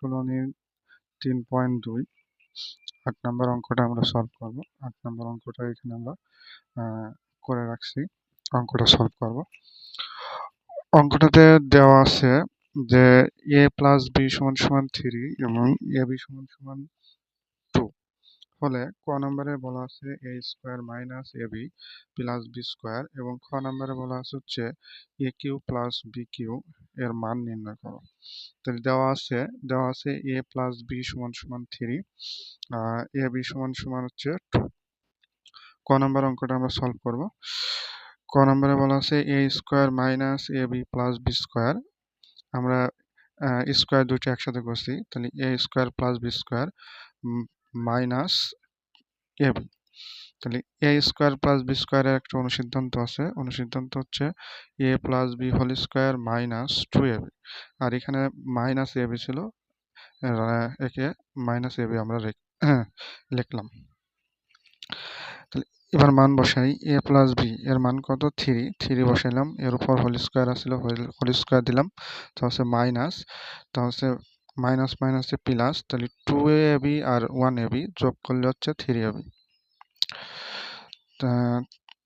3.2 8 নম্বর অঙ্কটা আমরা সলভ করব। 8 নম্বর অঙ্কটা এখানে আমরা করে রাখছি, অঙ্কটা সলভ করব। অঙ্কটাতে দেওয়া আছে যে a প্লাস b সমান সমান 3 এবং ab সমান সমান 2 হলে ক নম্বরে বলা আছে a square minus ab plus b square এবং খ নম্বরে বলা আছে হচ্ছে a cube plus b cube এর মান নির্ণয় করো। তাহলে দেওয়া আছে a প্লাস b সমান সমান 3, ab সমান সমান হচ্ছে 2। ক নম্বর অঙ্কটা আমরা সলভ করব। ক নম্বরে বলা আছে a square minus ab plus b square. আমরা স্কোয়ার দুটো একসাথে করছি, তাহলে a square plus b square minus ab। তাহলে a স্কোয়ার প্লাস b স্কোয়ারের একটা অনুসিদ্ধান্ত আছে, অনুসিদ্ধান্ত হচ্ছে a plus b whole square minus 2ab। আর এখানে মাইনাস ab ছিল, একে মাইনাস ab আমরা লিখলাম। তাহলে এবার মান বসাই, a প্লাস b এর মান কত 3 বসাইলাম, এর উপর হোল স্কোয়ার আসলে হোল স্কোয়ার দিলাম, তা হচ্ছে মাইনাস, তা হচ্ছে মাইনাস মাইনাসে প্লাস, তাহলে 2ab আর 1ab যোগ করলে হচ্ছে 3ab।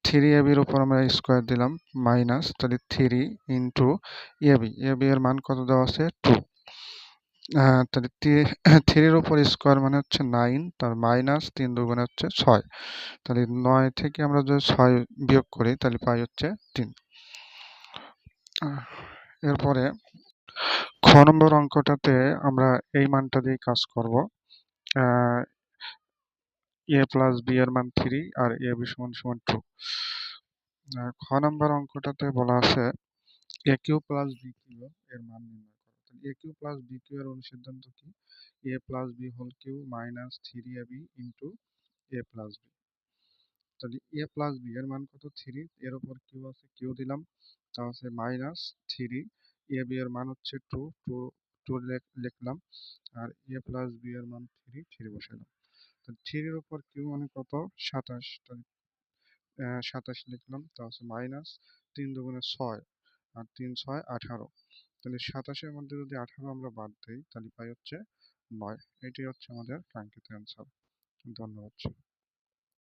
3ab এর উপর আমরা স্কোয়ার দিলাম মাইনাস, তাহলে 3 ইন্টু ab এর মান কত দেওয়া আছে 2। তাহলে 3 উপর স্কোয়ার মানে হচ্ছে 9, তার মাইনাস 3 দুগুণে হচ্ছে 6। তাহলে 9 থেকে আমরা যদি 6 বিয়োগ করি তাহলে পাই হচ্ছে 3। এরপরে খ নম্বর অঙ্কটাতে আমরা এই মানটা দিয়ে কাজ করব। a প্লাস b এর মান 3 আর ab সমান সমান 2। খ নম্বর অঙ্কটাতে বলা আছে a cube plus b cube এর মান নির্ণয় করো। তাহলে a cube plus b cube এর অনুসিদ্ধান্ত কি? a plus b whole cube minus 3ab into a plus b। তাহলে a প্লাস b এর মান কত 3, এর উপর কিউ আছে কিউ দিলাম, তা হচ্ছে মাইনাস 3, ab এর মান হচ্ছে 2 লিখলাম, আর a প্লাস b এর মান 3 বসালাম। তাহলে 3 এর উপর কিউ মানে কত 27, তাহলে 27 লিখলাম, তা হচ্ছে মাইনাস 3 দুগুণে 6 আর 3 6 18। তাহলে 27-এর মধ্যে যদি 18 আমরা বাদ দিই তাহলে পাই হচ্ছে 9। এটি হচ্ছে আমাদের কাঙ্ক্ষিত অ্যান্সার। ধন্যবাদ।